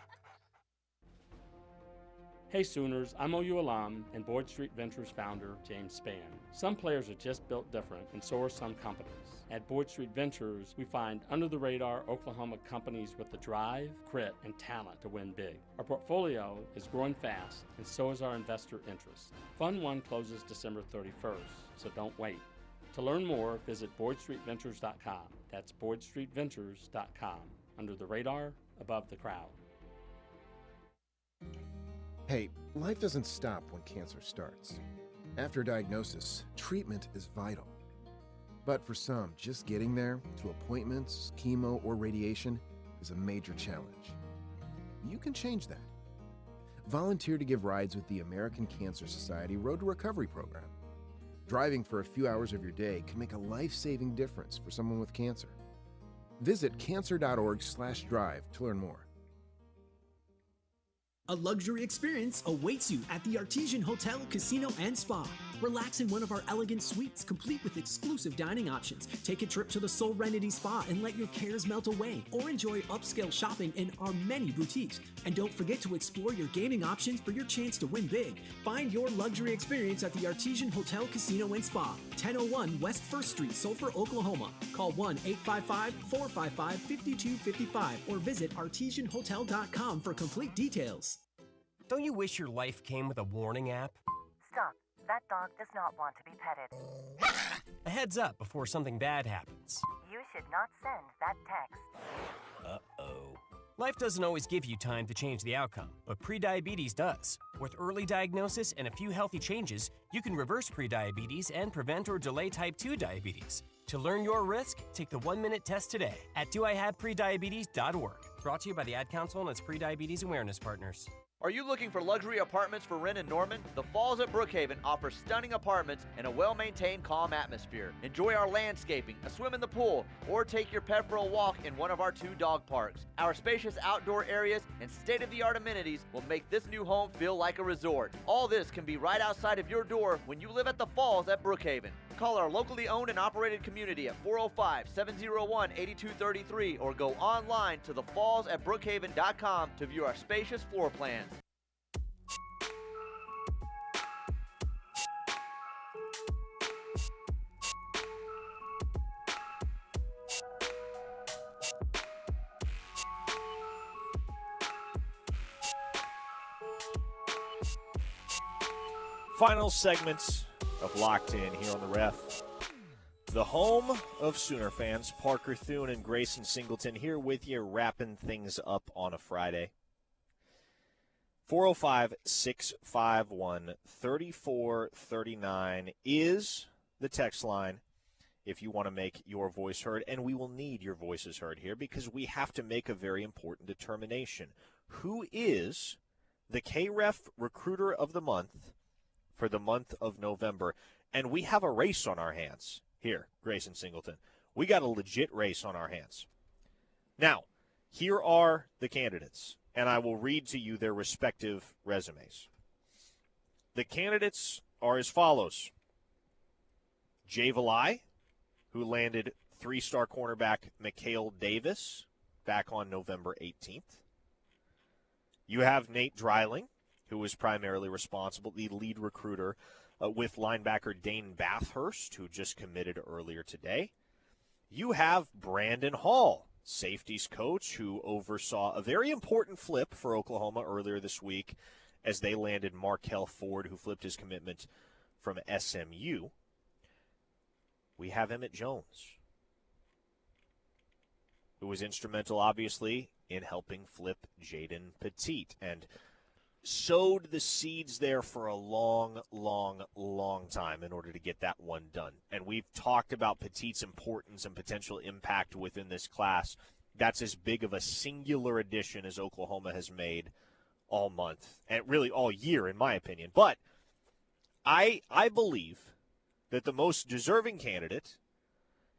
[SPEAKER 22] Hey Sooners, I'm OU alum and Boyd Street Ventures founder James Spann. Some players are just built different, and so are some companies. At Boyd Street Ventures, we find under-the-radar Oklahoma companies with the drive, grit, and talent to win big. Our portfolio is growing fast, and so is our investor interest. Fund 1 closes December 31st, so don't wait. To learn more, visit BoydStreetVentures.com. That's BoydStreetVentures.com. Under the radar, above the crowd.
[SPEAKER 23] Hey, life doesn't stop when cancer starts. After diagnosis, treatment is vital. But for some, just getting there, to appointments, chemo, or radiation, is a major challenge. You can change that. Volunteer to give rides with the American Cancer Society Road to Recovery program. Driving for a few hours of your day can make a life-saving difference for someone with cancer. Visit cancer.org/drive to learn more.
[SPEAKER 24] A luxury experience awaits you at the Artesian Hotel, Casino, and Spa. Relax in one of our elegant suites, complete with exclusive dining options. Take a trip to the Serenity Spa and let your cares melt away, or enjoy upscale shopping in our many boutiques. And don't forget to explore your gaming options for your chance to win big. Find your luxury experience at the Artesian Hotel, Casino, and Spa, 1001 West 1st Street, Sulphur, Oklahoma. Call 1-855-455-5255 or visit artesianhotel.com for complete details.
[SPEAKER 25] Don't you wish your life came with a warning app?
[SPEAKER 26] Stop. That dog does not want to be petted.
[SPEAKER 25] A heads up before something bad happens.
[SPEAKER 26] You should not send that text.
[SPEAKER 25] Uh-oh. Life doesn't always give you time to change the outcome, but prediabetes does. With early diagnosis and a few healthy changes, you can reverse prediabetes and prevent or delay type 2 diabetes. To learn your risk, take the 1-minute test today at doihaveprediabetes.org. Brought to you by the Ad Council and its prediabetes awareness partners.
[SPEAKER 27] Are you looking for luxury apartments for rent in Norman? The Falls at Brookhaven offers stunning apartments and a well-maintained, calm atmosphere. Enjoy our landscaping, a swim in the pool, or take your pet for a walk in one of our 2 dog parks. Our spacious outdoor areas and state-of-the-art amenities will make this new home feel like a resort. All this can be right outside of your door when you live at the Falls at Brookhaven. Call our locally owned and operated community at 405-701-8233 or go online to thefallsatbrookhaven.com to view our spacious floor plans.
[SPEAKER 5] Final segments of Locked In here on the Ref. The home of Sooner fans, Parker Thune and Grayson Singleton here with you, wrapping things up on a Friday. 405-651-3439 is the text line if you want to make your voice heard, and we will need your voices heard here because we have to make a very important determination. Who is the KREF Recruiter of the Month for the month of November. And we have a race on our hands here, Grayson Singleton. We got a legit race on our hands. Now, here are the candidates, and I will read to you their respective resumes. The candidates are as follows. Jay Valai, who landed 3-star cornerback Mikhail Davis back on November 18th. You have Nate Dreiling, who was primarily responsible, the lead recruiter, with linebacker Dane Bathurst, who just committed earlier today. You have Brandon Hall, safeties coach, who oversaw a very important flip for Oklahoma earlier this week as they landed Markel Ford, who flipped his commitment from SMU. We have Emmett Jones, who was instrumental, obviously, in helping flip Jaden Petite and sowed the seeds there for a long, long, long time in order to get that one done. And we've talked about Petite's importance and potential impact within this class. That's as big of a singular addition as Oklahoma has made all month, and really all year, in my opinion. But I believe that the most deserving candidate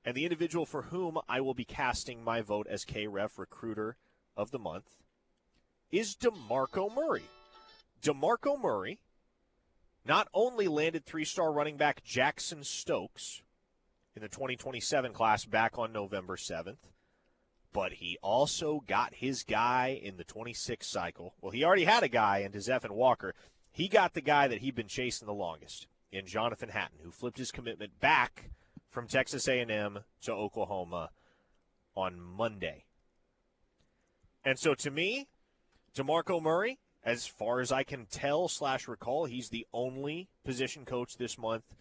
[SPEAKER 5] and the individual for whom I will be casting my vote as KREF Recruiter of the Month is DeMarco Murray. DeMarco Murray not only landed 3-star running back Jackson Stokes in the 2027 class back on November 7th, but he also got his guy in the 26 cycle. Well, he already had a guy in Dezeffin Walker. He got the guy that he'd been chasing the longest in Jonathan Hatton, who flipped his commitment back from Texas A&M to Oklahoma on Monday. And so to me, DeMarco Murray, as far as I can tell / recall, he's the only position coach this month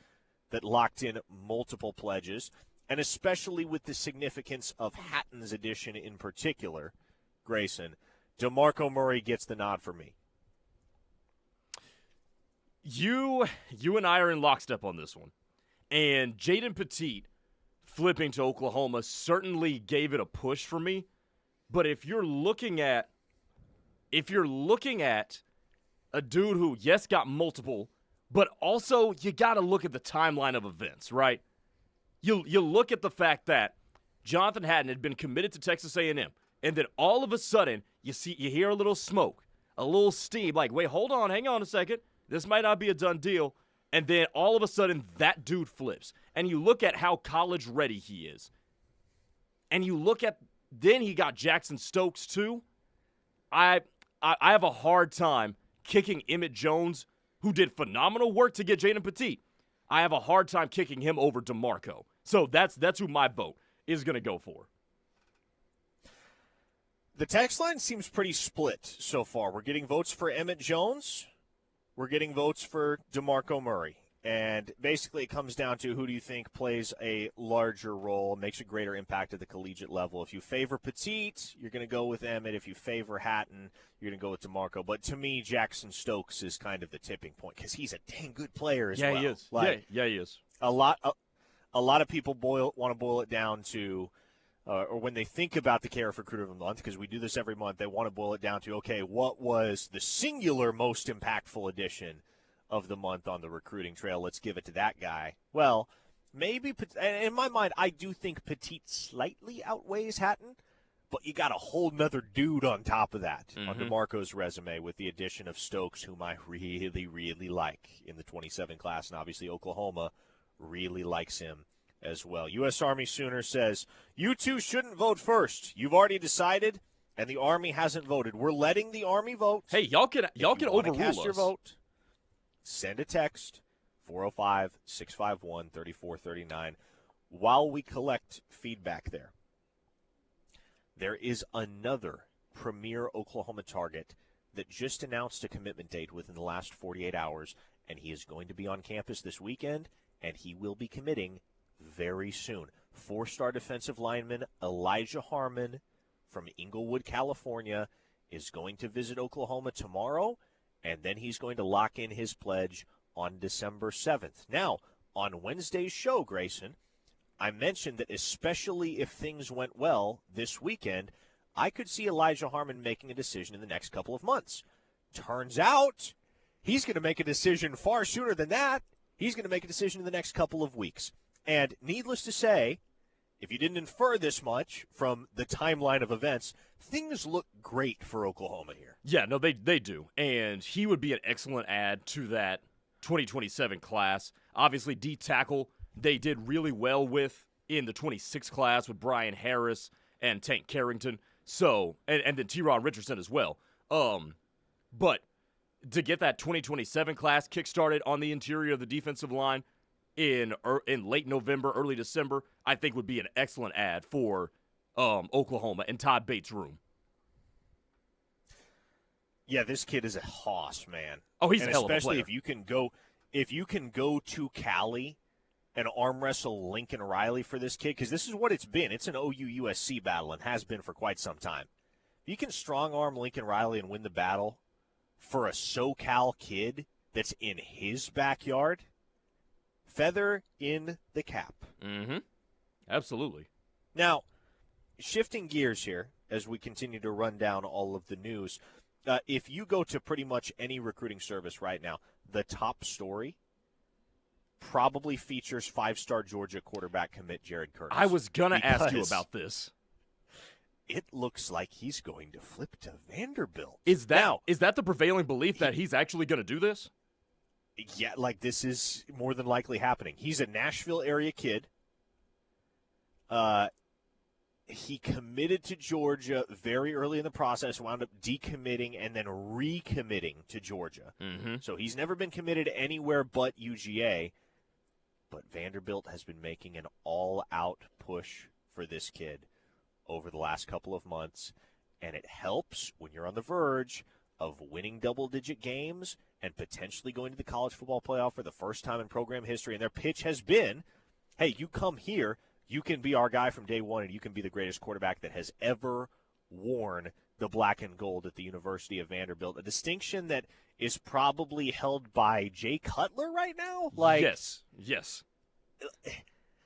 [SPEAKER 5] that locked in multiple pledges, and especially with the significance of Hatton's addition in particular, Grayson, DeMarco Murray gets the nod for me.
[SPEAKER 4] You and I are in lockstep on this one. And Jaden Petite flipping to Oklahoma certainly gave it a push for me. But if you're looking at a dude who, yes, got multiple, but also you got to look at the timeline of events, right? You look at the fact that Jonathan Hatton had been committed to Texas A&M, and then all of a sudden you hear a little smoke, a little steam, like, wait, hold on, hang on a second. This might not be a done deal. And then all of a sudden that dude flips. And you look at how college ready he is. And you look at, then he got Jackson Stokes too. I have a hard time kicking Emmett Jones, who did phenomenal work to get Jaden Petite. I have a hard time kicking him over DeMarco. So that's who my vote is going to go for.
[SPEAKER 5] The text line seems pretty split so far. We're getting votes for Emmett Jones. We're getting votes for DeMarco Murray. And basically it comes down to who do you think plays a larger role, makes a greater impact at the collegiate level. If you favor Petite, you're going to go with Emmett. If you favor Hatton, you're going to go with DeMarco. But to me, Jackson Stokes is kind of the tipping point because he's a dang good player as well.
[SPEAKER 4] Yeah, he is. Yeah, he is.
[SPEAKER 5] A lot of people want to boil it down to or when they think about the KREF Recruiter of the Month, because we do this every month, they want to boil it down to, okay, what was the singular most impactful addition of the month on the recruiting trail? Let's give it to that guy. Well, maybe, in my mind, I do think Petite slightly outweighs Hatton, but you got a whole nother dude on top of that on DeMarco's resume with the addition of Stokes, whom I really, really like in the 27 class, and obviously Oklahoma really likes him as well. U.S. Army Sooner says, you two shouldn't vote first. You've already decided, and the Army hasn't voted. We're letting the Army vote.
[SPEAKER 4] Hey, y'all can overrule
[SPEAKER 5] cast
[SPEAKER 4] us.
[SPEAKER 5] Your vote. Send a text, 405-651-3439, while we collect feedback there. There is another premier Oklahoma target that just announced a commitment date within the last 48 hours, and he is going to be on campus this weekend, and he will be committing very soon. 4-star defensive lineman Elijah Harmon from Inglewood, California, is going to visit Oklahoma tomorrow, and then he's going to lock in his pledge on December 7th. Now, on Wednesday's show, Grayson, I mentioned that especially if things went well this weekend, I could see Elijah Harmon making a decision in the next couple of months. Turns out he's going to make a decision far sooner than that. He's going to make a decision in the next couple of weeks. And needless to say, if you didn't infer this much from the timeline of events, things look great for Oklahoma here.
[SPEAKER 4] Yeah, no, they do. And he would be an excellent add to that 2027 class. Obviously, D tackle, they did really well with in the 26 class with Brian Harris and Tank Carrington. So, and then T-Rod Richardson as well. But to get that 2027 class kickstarted on the interior of the defensive line in late November, early December, I think would be an excellent add for Oklahoma and Todd Bates' room.
[SPEAKER 5] Yeah, this kid is a hoss, man.
[SPEAKER 4] Oh, he's
[SPEAKER 5] and
[SPEAKER 4] a hell of a player.
[SPEAKER 5] Especially if you can go to Cali and arm wrestle Lincoln Riley for this kid, because this is what it's been. It's an OU-USC battle and has been for quite some time. If you can strong-arm Lincoln Riley and win the battle for a SoCal kid that's in his backyard, feather in the cap.
[SPEAKER 4] Mm-hmm. Absolutely.
[SPEAKER 5] Now, shifting gears here as we continue to run down all of the news, if you go to pretty much any recruiting service right now, the top story probably features five-star Georgia quarterback commit Jared Curtis.
[SPEAKER 4] I was going to ask you about this.
[SPEAKER 5] It looks like he's going to flip to Vanderbilt.
[SPEAKER 4] Is that the prevailing belief that he's actually going to do this?
[SPEAKER 5] Yeah, like this is more than likely happening. He's a Nashville area kid. He committed to Georgia very early in the process, wound up decommitting and then recommitting to Georgia.
[SPEAKER 4] Mm-hmm.
[SPEAKER 5] So he's never been committed anywhere but UGA. But Vanderbilt has been making an all-out push for this kid over the last couple of months, and it helps when you're on the verge of winning double-digit games and potentially going to the college football playoff for the first time in program history. And their pitch has been, hey, you come here, you can be our guy from day one, and you can be the greatest quarterback that has ever worn the black and gold at the University of Vanderbilt, a distinction that is probably held by Jay Cutler right now.
[SPEAKER 4] Yes.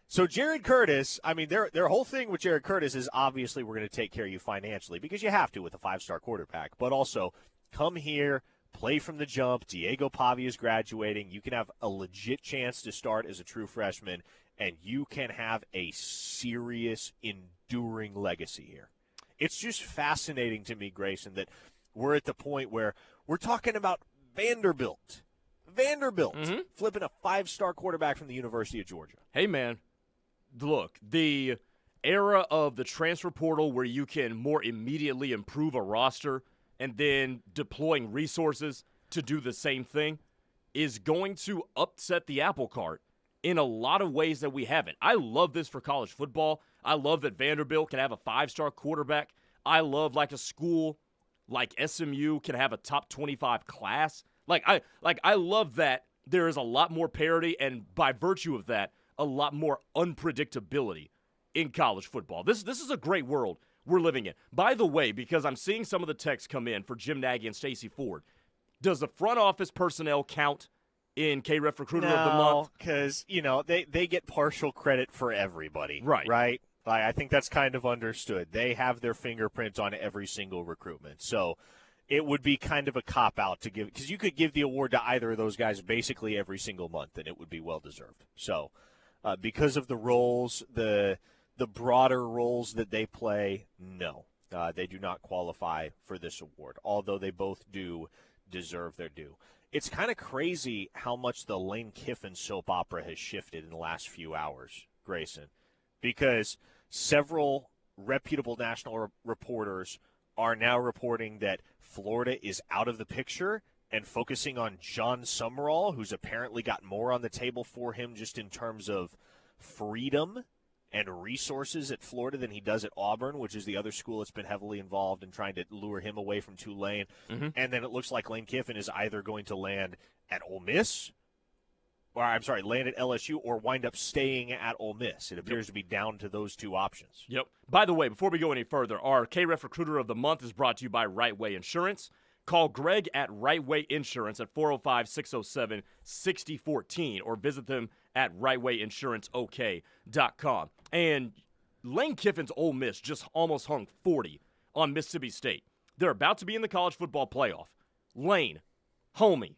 [SPEAKER 5] So Jared Curtis, I mean, their whole thing with Jared Curtis is obviously we're going to take care of you financially because you have to with a five-star quarterback, but also come here, play from the jump. Diego Pavia is graduating. You can have a legit chance to start as a true freshman, and you can have a serious, enduring legacy here. It's just fascinating to me, Grayson, that we're at the point where we're talking about Vanderbilt flipping a five-star quarterback from the University of Georgia.
[SPEAKER 4] Hey, man, look, the era of the transfer portal where you can more immediately improve a roster and then deploying resources to do the same thing is going to upset the apple cart in a lot of ways that we haven't. I love this for college football. I love that Vanderbilt can have a five-star quarterback. I love like a school like SMU can have a top 25 class. I love that there is a lot more parity and by virtue of that, a lot more unpredictability in college football. This is a great world we're living in. By the way, because I'm seeing some of the texts come in for Jim Nagy and Stacey Ford, does the front office personnel count in KREF Recruiter of the Month?
[SPEAKER 5] Because, they get partial credit for everybody. Right? I think that's kind of understood. They have their fingerprint on every single recruitment. So it would be kind of a cop-out to give – because you could give the award to either of those guys basically every single month, and it would be well-deserved. So because of the roles, the broader roles that they play, no. They do not qualify for this award, although they both do deserve their due. It's kind of crazy how much the Lane Kiffin soap opera has shifted in the last few hours, Grayson, because several reputable national reporters are now reporting that Florida is out of the picture and focusing on John Summerall, who's apparently got more on the table for him just in terms of freedom and resources at Florida than he does at Auburn, which is the other school that's been heavily involved in trying to lure him away from Tulane.
[SPEAKER 4] Mm-hmm.
[SPEAKER 5] And then it looks like Lane Kiffin is either going to land at Ole Miss, land at LSU, or wind up staying at Ole Miss. It appears to be down to those two options.
[SPEAKER 4] Yep. By the way, before we go any further, our KREF Recruiter of the Month is brought to you by Right Way Insurance. Call Greg at Right Way Insurance at 405-607-6014 or visit them at rightwayinsuranceok.com. And Lane Kiffin's Ole Miss just almost hung 40 on Mississippi State. They're about to be in the college football playoff. Lane, homie,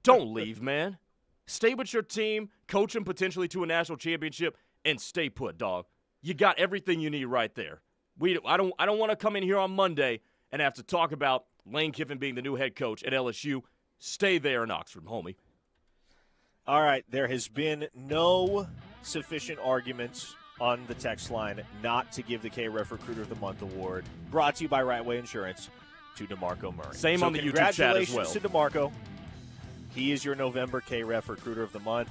[SPEAKER 4] don't leave, man. Stay with your team, coach them potentially to a national championship, and stay put, dog. You got everything you need right there. I don't want to come in here on Monday and have to talk about Lane Kiffin being the new head coach at LSU. Stay there in Oxford, homie.
[SPEAKER 5] All right, there has been no sufficient arguments on the text line not to give the KREF Recruiter of the Month award, brought to you by Right Way Insurance, to DeMarco Murray.
[SPEAKER 4] Same on the YouTube chat as well.
[SPEAKER 5] Congratulations to DeMarco. He is your November KREF Recruiter of the Month.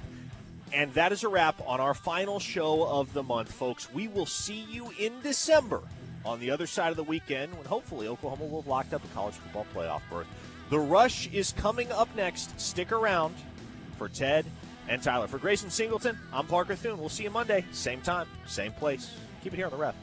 [SPEAKER 5] And that is a wrap on our final show of the month, folks. We will see you in December on the other side of the weekend when hopefully Oklahoma will have locked up a college football playoff berth. The Rush is coming up next. Stick around for Ted and Tyler. For Grayson Singleton, I'm Parker Thune. We'll see you Monday. Same time, same place. Keep it here on the Ref.